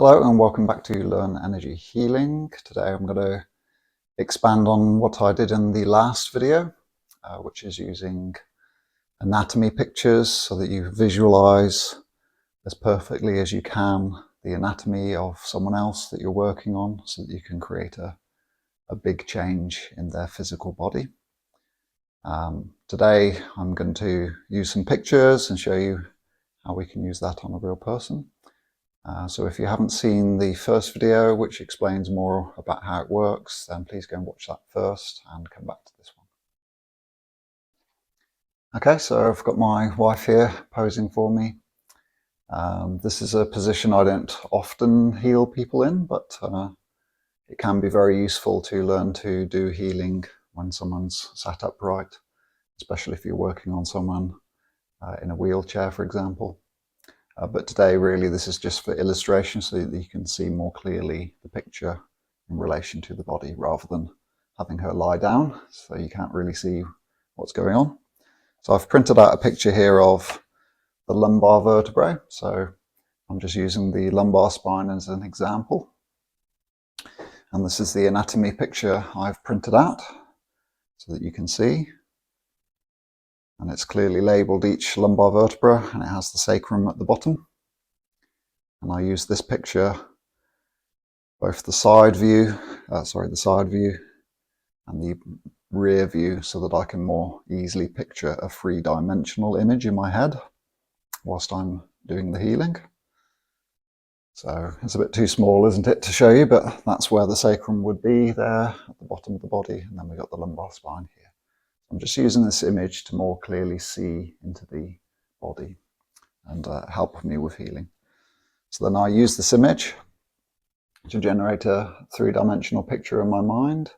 Hello and welcome back to Learn Energy Healing. Today I'm going to expand on what I did in the last video, which is using anatomy pictures so that you visualize as perfectly as you can the anatomy of someone else that you're working on so that you can create a big change in their physical body. Today I'm going to use some pictures and show you how we can use that on a real person. So if you haven't seen the first video, which explains more about how it works, then please go and watch that first and come back to this one. Okay, so I've got my wife here posing for me. This is a position I don't often heal people in, but it can be very useful to learn to do healing when someone's sat upright, especially if you're working on someone in a wheelchair, for example. But today, really, this is just for illustration so that you can see more clearly the picture in relation to the body rather than having her lie down, so you can't really see what's going on. So I've printed out a picture here of the lumbar vertebrae. So I'm just using the lumbar spine as an example. And this is the anatomy picture I've printed out so that you can see. And it's clearly labelled each lumbar vertebra, and it has the sacrum at the bottom. And I use this picture, both the side view and the rear view, so that I can more easily picture a three-dimensional image in my head whilst I'm doing the healing. So it's a bit too small, isn't it, to show you, but that's where the sacrum would be there at the bottom of the body, and then we've got the lumbar spine here. I'm just using this image to more clearly see into the body and help me with healing. So then I use this image to generate a three-dimensional picture in my mind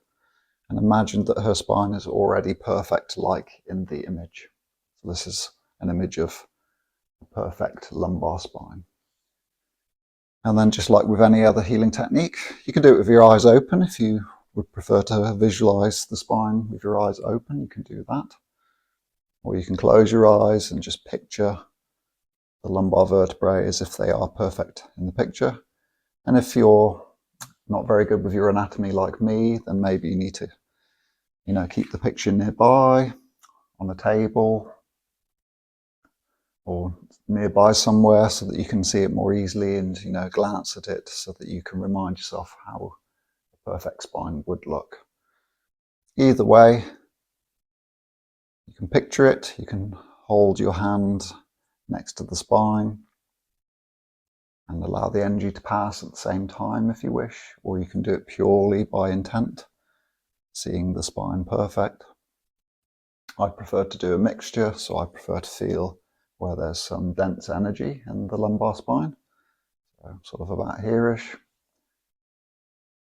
and imagine that her spine is already perfect like in the image. So this is an image of a perfect lumbar spine. And then, just like with any other healing technique, you can do it with your eyes open. If you would prefer to visualize the spine with your eyes open, you can do that. Or you can close your eyes and just picture the lumbar vertebrae as if they are perfect in the picture. And if you're not very good with your anatomy like me, then maybe you need to, keep the picture nearby on a table or nearby somewhere so that you can see it more easily and, glance at it so that you can remind yourself how a perfect spine would look. Either way, you can picture it, you can hold your hand next to the spine and allow the energy to pass at the same time if you wish, or you can do it purely by intent, seeing the spine perfect. I prefer to do a mixture, so I prefer to feel where there's some dense energy in the lumbar spine, so sort of about here-ish,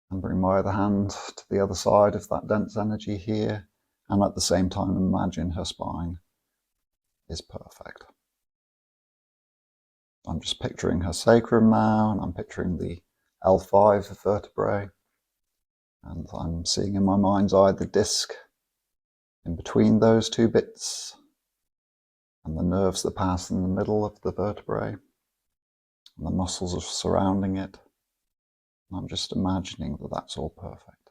and bring my other hand to the other side of that dense energy here, and at the same time imagine her spine is perfect. I'm just picturing her sacrum now, and I'm picturing the L5 vertebrae, and I'm seeing in my mind's eye the disc in between those two bits, and the nerves that pass in the middle of the vertebrae, and the muscles are surrounding it. And I'm just imagining that that's all perfect.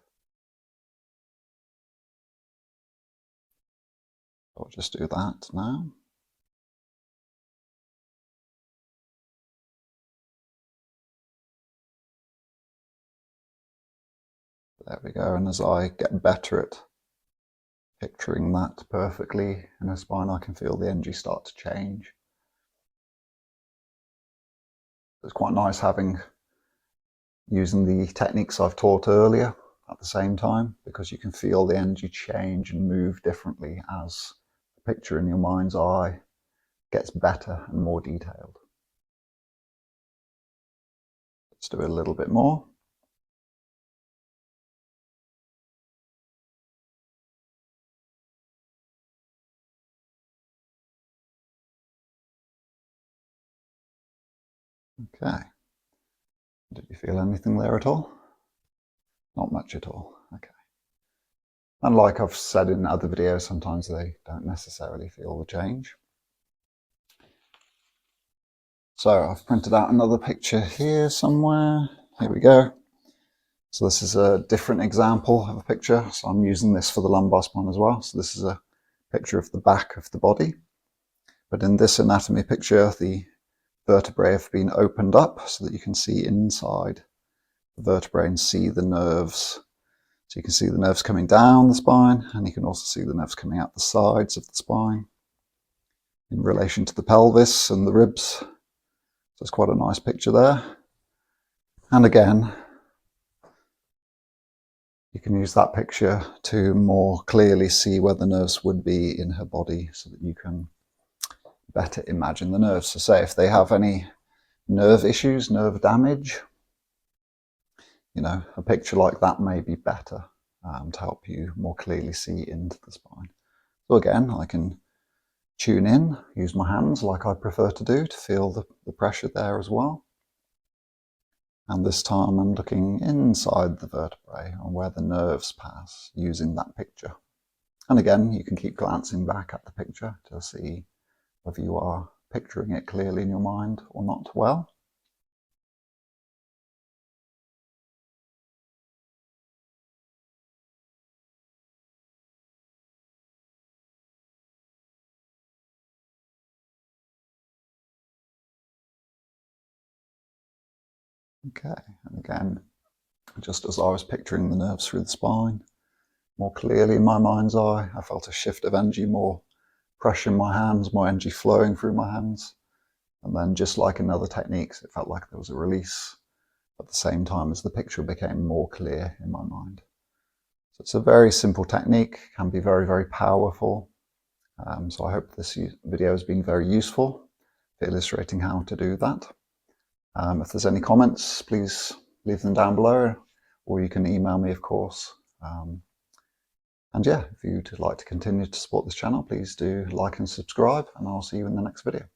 I'll just do that now. There we go, and as I get better at picturing that perfectly in her spine, I can feel the energy start to change. It's quite nice using the techniques I've taught earlier at the same time, because you can feel the energy change and move differently as the picture in your mind's eye gets better and more detailed. Let's do it a little bit more. Okay. Did you feel anything there at all? Not much at all. Okay. And like I've said in other videos, sometimes they don't necessarily feel the change. So I've printed out another picture here somewhere. Here we go. So this is a different example of a picture. So I'm using this for the lumbar spine as well. So this is a picture of the back of the body. But in this anatomy picture, the vertebrae have been opened up so that you can see inside the vertebrae and see the nerves. So you can see the nerves coming down the spine, and you can also see the nerves coming out the sides of the spine in relation to the pelvis and the ribs. So it's quite a nice picture there. And again, you can use that picture to more clearly see where the nerves would be in her body so that you can better imagine the nerves. So say if they have any nerve issues, nerve damage, a picture like that may be better to help you more clearly see into the spine. So again, I can tune in, use my hands like I prefer to do to feel the pressure there as well. And this time I'm looking inside the vertebrae and where the nerves pass using that picture. And again, you can keep glancing back at the picture to see whether you are picturing it clearly in your mind or not well. Okay, and again, just as I was picturing the nerves through the spine, more clearly in my mind's eye, I felt a shift of energy, more pressure in my hands, more energy flowing through my hands. And then just like in other techniques, it felt like there was a release at the same time as the picture became more clear in my mind. So it's a very simple technique, can be very, very powerful. So I hope this video has been very useful for illustrating how to do that. If there's any comments, please leave them down below, or you can email me, of course. And yeah, if you'd like to continue to support this channel, please do like and subscribe, and I'll see you in the next video.